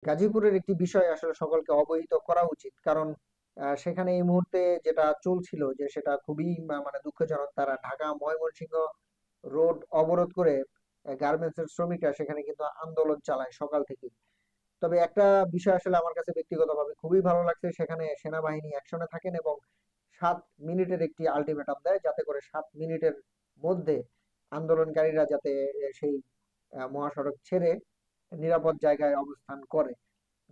গাজীপুরের একটি বিষয় আসলে সকলকে অবহিত করা উচিত। কারণ সেখানে এই মুহূর্তে যেটা চলছিল যে সেটা খুবই মানে দুঃখজনক। তারা ঢাকা ময়মনসিংহ রোড অবরোধ করে গার্মেন্টস এর শ্রমিকরা সেখানে কিন্তু আন্দোলন চালায় সকাল থেকেই। তবে একটা বিষয় আসলে আমার কাছে ব্যক্তিগতভাবে খুবই ভালো লাগছে, সেখানে সেনাবাহিনী অ্যাকশনে থাকেন এবং 7 মিনিটের একটি আলটিমেটাম দেয় যাতে করে 7 মিনিটের মধ্যে আন্দোলনকারীরা যাতে সেই মহাসড়ক ছেড়ে নিরাপদ জায়গায় অবস্থান করে।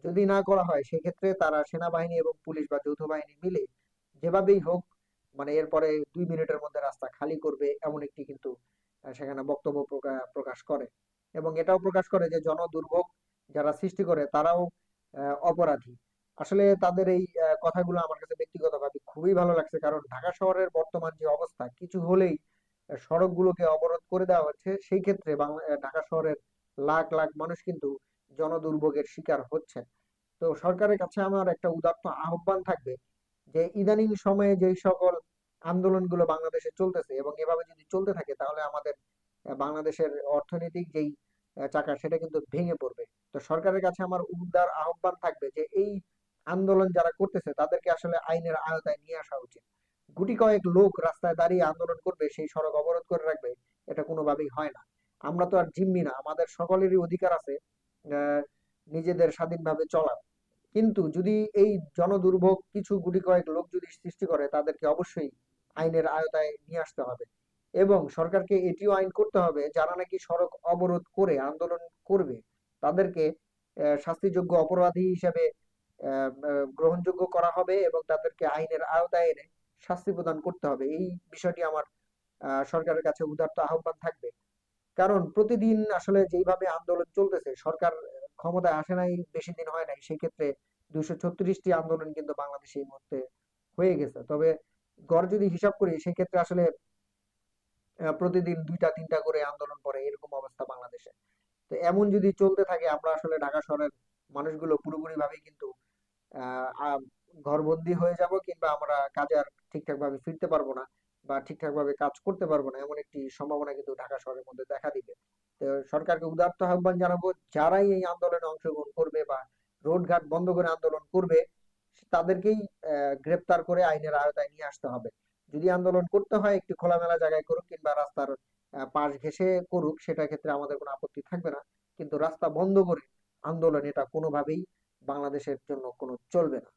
যদি না করা হয় সেক্ষেত্রে তারা সেনাবাহিনী এবং পুলিশ বা যৌথ বাহিনী মিলে যেভাবেই হোক মানে এরপরে 2 মিনিটের মধ্যে রাস্তা খালি করবে এমন একটি কিন্তু সেখানে বক্তব্য প্রকাশ করে এবং এটাও প্রকাশ করে যে জনদুর্ভোগ যারা সৃষ্টি করে তারাও অপরাধী। আসলে তাদের এই কথাগুলো আমার কাছে ব্যক্তিগতভাবে খুবই ভালো লাগছে, কারণ ঢাকা শহরের বর্তমান যে অবস্থা কিছু হলেই সড়কগুলোকে অবরোধ করে দেওয়া হচ্ছে, সেই ক্ষেত্রে ঢাকা শহরের লাখ লাখ মানুষ কিন্তু জনদুর্ভোগের শিকার হচ্ছে। তো সরকারের কাছে আমার একটা উদাত্ত আহ্বান থাকবে যে ইদানিং সময়ে যেই সকল আন্দোলনগুলো বাংলাদেশে চলতেছে এবং এভাবে যদি চলতে থাকে তাহলে আমাদের বাংলাদেশের অর্থনৈতিক যেই চাকা সেটা কিন্তু ভেঙে পড়বে। তো সরকারের কাছে আমার উদার আহ্বান থাকবে যে এই আন্দোলন যারা করতেছে তাদেরকে আসলে আইনের আওতায় নিয়ে আসা উচিত। গুটি কয়েক লোক রাস্তায় দাঁড়িয়ে আন্দোলন করবে, সেই সড়ক অবরোধ করে রাখবে, এটা কোনোভাবেই হয় না। আমরা তো আর জিম্মি না, আমাদের সকলেরই অধিকার আছে আহ, নিজেদের স্বাধীনভাবে চলার। কিন্তু যদি এই জনদুর্ভোগ কিছু গুটি কয়েক লোক যদি সৃষ্টি করে তাদেরকে অবশ্যই আইনের আওতায় নিয়ে আসতে হবে এবং সরকারকে এটিও আইন করতে হবে যারা নাকি সড়ক অবরোধ করে আন্দোলন করবে তাদেরকে শাস্তিযোগ্য অপরাধী হিসেবে গ্রহণযোগ্য করা হবে এবং তাদেরকে আইনের আওতায় এনে শাস্তি প্রদান করতে হবে। এই বিষয়টি আমার সরকারের কাছে উদাত্ত আহ্বান থাকবে। কারণ প্রতিদিন আসলে যেইভাবে আন্দোলন চলতেছে, সরকার ক্ষমতায় আসে নাই, বেশি দিন হয় নাই, সেই ক্ষেত্রে 236টি আন্দোলন কিন্তু বাংলাদেশে এই মুহূর্তে হয়ে গেছে। তবে গড় যদি হিসাব করি সেক্ষেত্রে আসলে প্রতিদিন 2টা 3টা করে আন্দোলন পড়ে এরকম অবস্থা বাংলাদেশে। তো এমন যদি চলতে থাকে আমরা আসলে ঢাকা শহরের মানুষগুলো পুরোপুরি ভাবে কিন্তু আহ আহ, ঘরবন্দি হয়ে যাব, কিংবা আমরা কাজে আর ঠিকঠাক ভাবে ফিরতে পারবো না বা ঠিকঠাক ভাবে কাজ করতে পারবো না, এমন একটি সম্ভাবনা কিন্তু ঢাকা শহরের মধ্যে দেখা দিবে। তো সরকারকে উদাত্ত আহ্বান জানাবো, যারাই এই আন্দোলনে অংশগ্রহণ করবে বা রোড ঘাট বন্ধ করে আন্দোলন করবে তাদেরকেই গ্রেপ্তার করে আইনের আওতায় নিয়ে আসতে হবে। যদি আন্দোলন করতে হয় একটি খোলামেলা জায়গায় করুক কিংবা রাস্তার পাশ ঘেঁষে করুক, সেটা ক্ষেত্রে আমাদের কোনো আপত্তি থাকবে না। কিন্তু রাস্তা বন্ধ করে আন্দোলন এটা কোনোভাবেই বাংলাদেশের জন্য কোনো চলবে না।